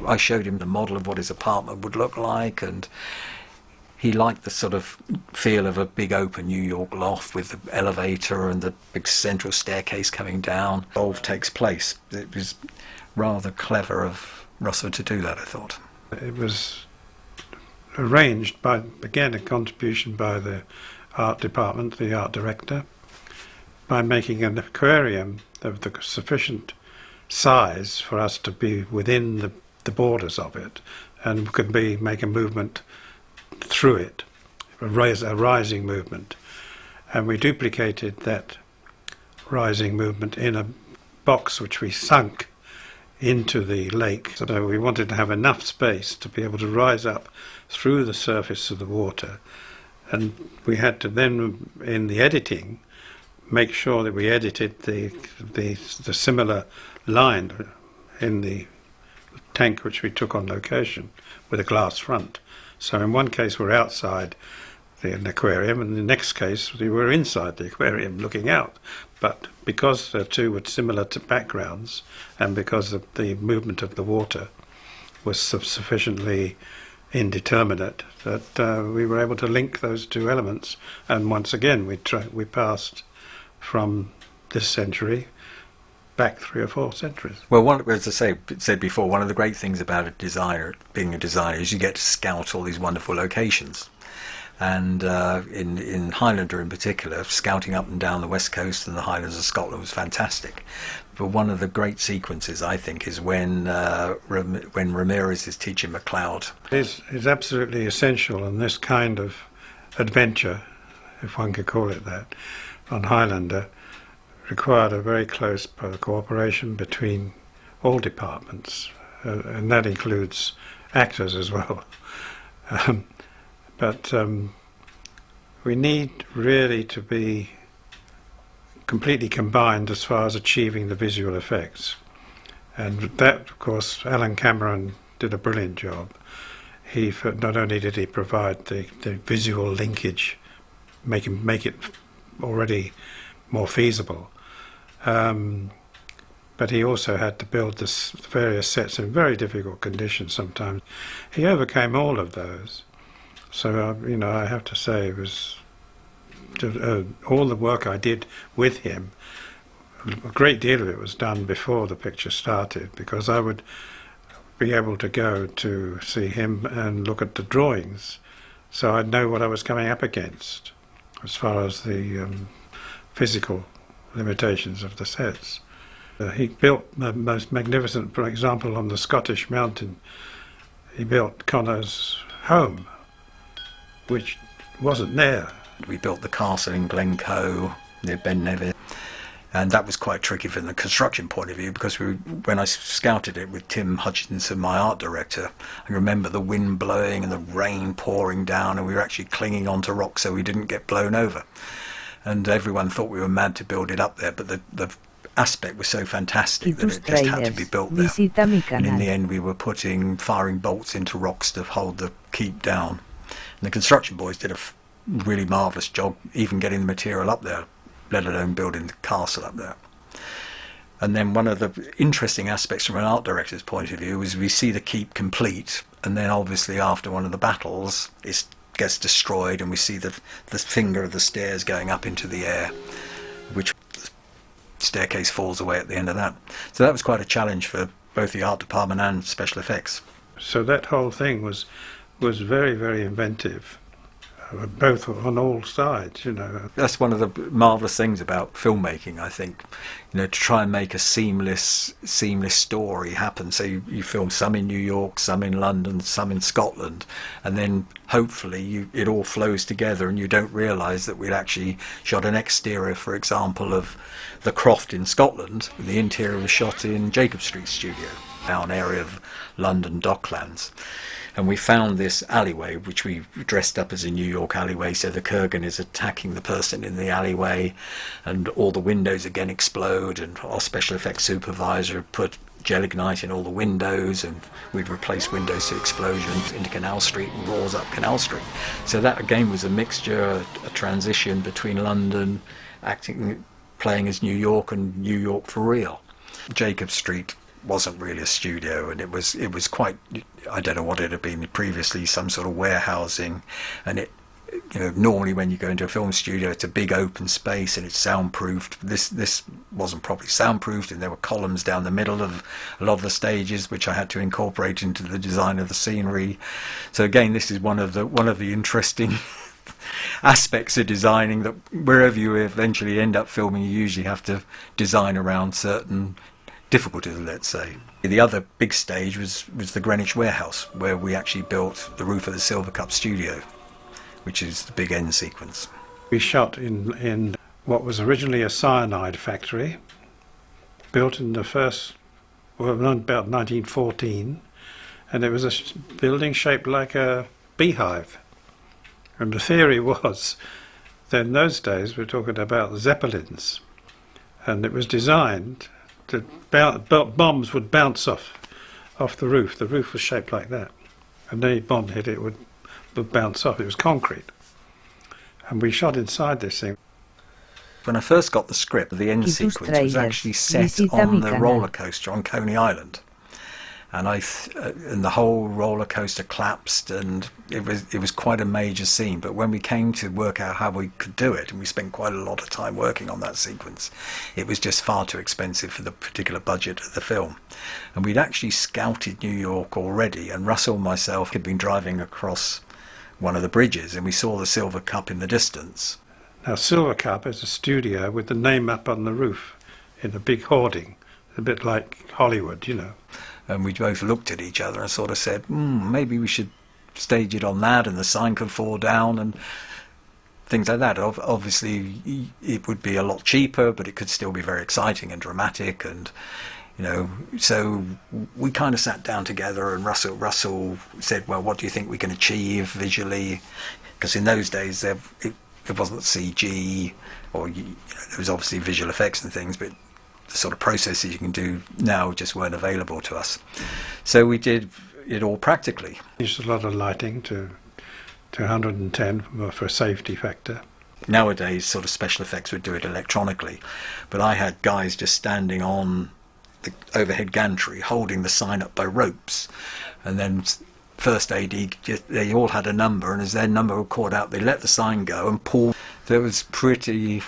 I showed him the model of what his apartment would look like, and he liked the sort of feel of a big open New York loft with the elevator and the big central staircase coming down. Evolve takes place. It was rather clever of Russell to do that, I thought. It was arranged by, again, a contribution by the art department, the art director, by making an aquarium of the sufficient size for us to be within the borders of it, and could make a movement through it, a rising movement. And we duplicated that rising movement in a box which we sunk into the lake. So we wanted to have enough space to be able to rise up through the surface of the water, and we had to then, in the editing, make sure that we edited the similar line in the tank which we took on location with a glass front. So in one case we're outside the aquarium, and in the next case we were inside the aquarium looking out. But because the two were similar to backgrounds, and because the movement of the water was sufficiently indeterminate, that we were able to link those two elements. And once again we passed from this century back 3 or 4 centuries. Well, as I said before, one of the great things about being a designer, is you get to scout all these wonderful locations. And in Highlander in particular, scouting up and down the west coast and the Highlands of Scotland was fantastic. But one of the great sequences, I think, is when Ramirez is teaching MacLeod. It's absolutely essential in this kind of adventure, if one could call it that, on Highlander, required a very close cooperation between all departments, and that includes actors as well. But we need really to be completely combined as far as achieving the visual effects. And that, of course, Alan Cameron did a brilliant job. Not only did he provide the visual linkage, make it already more feasible, but he also had to build this various sets in very difficult conditions sometimes. He overcame all of those. So, I have to say, it was all the work I did with him, a great deal of it was done before the picture started, because I would be able to go to see him and look at the drawings, so I'd know what I was coming up against as far as the physical limitations of the sets. He built the most magnificent, for example, on the Scottish mountain, he built Connor's home, which wasn't there. We built the castle in Glencoe near Ben Nevis, and that was quite tricky from the construction point of view, because when I scouted it with Tim Hutchinson, my art director, I remember the wind blowing and the rain pouring down, and we were actually clinging onto rocks so we didn't get blown over. And everyone thought we were mad to build it up there, but the aspect was so fantastic that it just had to be built there. And in the end we were firing bolts into rocks to hold the keep down. And the construction boys did a really marvellous job even getting the material up there, let alone building the castle up there. And then one of the interesting aspects from an art director's point of view is we see the keep complete, and then obviously after one of the battles it gets destroyed, and we see the finger of the stairs going up into the air, which the staircase falls away at the end of that. So that was quite a challenge for both the art department and special effects. So that whole thing was very, very inventive, both on all sides, That's one of the marvellous things about filmmaking, I think, to try and make a seamless story happen. So you film some in New York, some in London, some in Scotland, and then hopefully it all flows together and you don't realise that we'd actually shot an exterior, for example, of the Croft in Scotland. The interior was shot in Jacob Street studio, now an area of London Docklands. And we found this alleyway, which we dressed up as a New York alleyway, so the Kurgan is attacking the person in the alleyway, and all the windows again explode, and our special effects supervisor put gelignite in all the windows, and we'd replace windows to explosions into Canal Street and roars up Canal Street. So that again was a mixture, a transition between London, playing as New York, and New York for real. Jacob Street wasn't really a studio, and it was quite, I don't know what it had been previously, some sort of warehousing, and it, you know, normally when you go into a film studio, it's a big open space and it's soundproofed. This wasn't properly soundproofed, and there were columns down the middle of a lot of the stages, which I had to incorporate into the design of the scenery. So again, this is one of the interesting aspects of designing, that wherever you eventually end up filming, you usually have to design around certain difficulties, let's say. The other big stage was the Greenwich warehouse, where we actually built the roof of the Silver Cup studio, which is the big end sequence. We shot in what was originally a cyanide factory, built in the first, well, about 1914, and it was a building shaped like a beehive. And the theory was that in those days, we're talking about the Zeppelins, and it was designed that bombs would bounce off the roof. The roof was shaped like that, and any bomb hit it would bounce off. It was concrete, and we shot inside this thing. When I first got the script, the end sequence was actually set on the roller coaster on Coney Island, and and the whole roller coaster collapsed, and it was quite a major scene. But when we came to work out how we could do it, and we spent quite a lot of time working on that sequence, it was just far too expensive for the particular budget of the film. And we'd actually scouted New York already, and Russell and myself had been driving across one of the bridges, and we saw the Silver Cup in the distance. Now, Silver Cup is a studio with the name up on the roof in a big hoarding, a bit like Hollywood, you know. And we both looked at each other and sort of said, maybe we should stage it on that, and the sign could fall down and things like that. Obviously, it would be a lot cheaper, but it could still be very exciting and dramatic, and you know. So we kind of sat down together, and Russell said, "Well, what do you think we can achieve visually?" Because in those days, it wasn't CG, or there was obviously visual effects and things, but the sort of processes you can do now just weren't available to us. So we did it all practically. Used a lot of lighting to 110 for a safety factor. Nowadays, sort of special effects would do it electronically, but I had guys just standing on the overhead gantry holding the sign up by ropes, and then first AD, they all had a number, and as their number was called out, they let the sign go and pull. There was pretty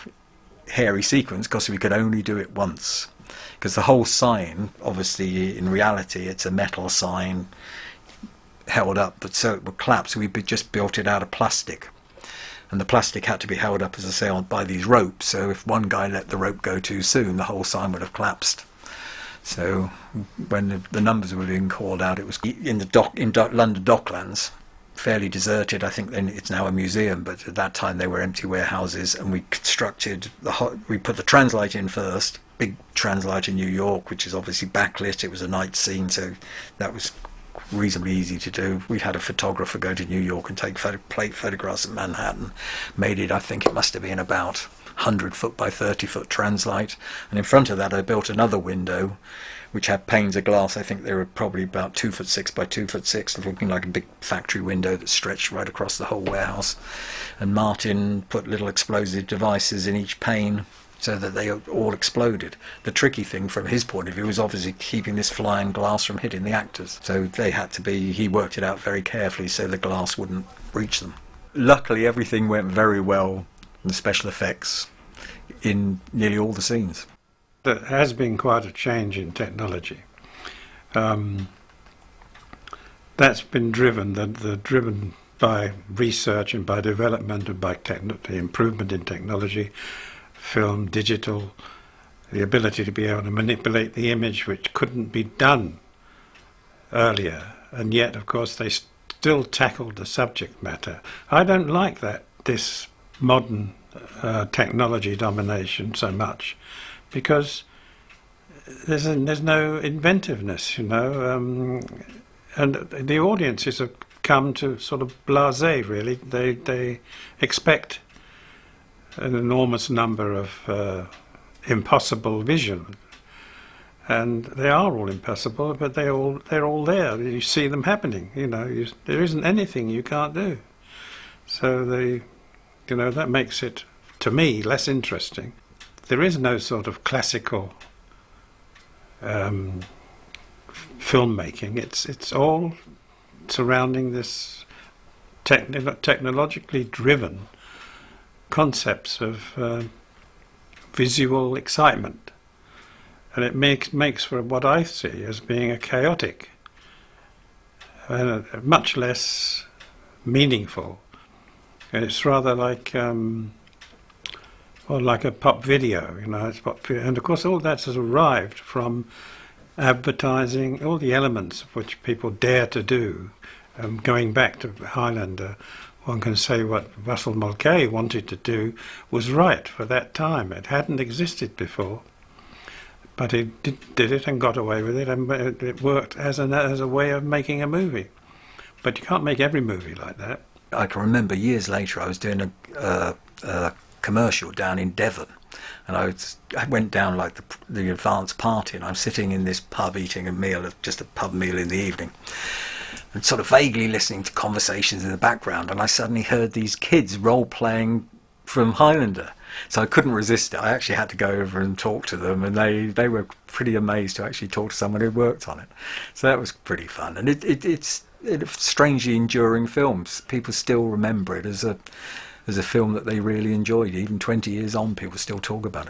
hairy sequence because we could only do it once, because the whole sign, obviously in reality it's a metal sign held up, but so it would collapse. We just built it out of plastic, and the plastic had to be held up, as I say, by these ropes, so if one guy let the rope go too soon, the whole sign would have collapsed. So when the numbers were being called out, it was in London Docklands, fairly deserted. I think then it's now a museum, but at that time they were empty warehouses, and we constructed we put the translight in first, big translight in New York, which is obviously backlit. It was a night scene, so that was reasonably easy to do. We had a photographer go to New York and take plate photographs of Manhattan, made it, I think it must have been about 100-foot by 30-foot translight, and in front of that I built another window which had panes of glass. I think they were probably about 2'6" by 2'6", looking like a big factory window that stretched right across the whole warehouse. And Martin put little explosive devices in each pane so that they all exploded. The tricky thing from his point of view was obviously keeping this flying glass from hitting the actors. So he worked it out very carefully so the glass wouldn't reach them. Luckily everything went very well, and the special effects in nearly all the scenes. There has been quite a change in technology. That's been driven by research and by development and by the improvement in technology, film, digital, the ability to be able to manipulate the image, which couldn't be done earlier, and yet of course they still tackled the subject matter. I don't like this modern technology domination so much, because there's no inventiveness, you know, and the audiences have come to sort of blasé, really. They expect an enormous number of impossible vision, and they are all impossible, but they're all there. You see them happening, you know. There isn't anything you can't do. So that makes it, to me, less interesting. There is no sort of classical filmmaking. It's all surrounding this technologically driven concepts of visual excitement, and it makes for what I see as being a chaotic and much less meaningful. And it's rather like like a pop video, you know. And of course, all that's arrived from advertising, all the elements of which people dare to do. Going back to Highlander, one can say what Russell Mulcahy wanted to do was right for that time. It hadn't existed before, but he did it and got away with it, and it worked as a way of making a movie. But you can't make every movie like that. I can remember years later I was doing a commercial down in Devon, and I went down like the advanced party, and I'm sitting in this pub eating a meal, just a pub meal in the evening, and sort of vaguely listening to conversations in the background, and I suddenly heard these kids role-playing from Highlander. So I couldn't resist it. I actually had to go over and talk to them, and they were pretty amazed to actually talk to someone who worked on it. So that was pretty fun, and it's strangely enduring films. People still remember it as a film that they really enjoyed. Even 20 years on, people still talk about it.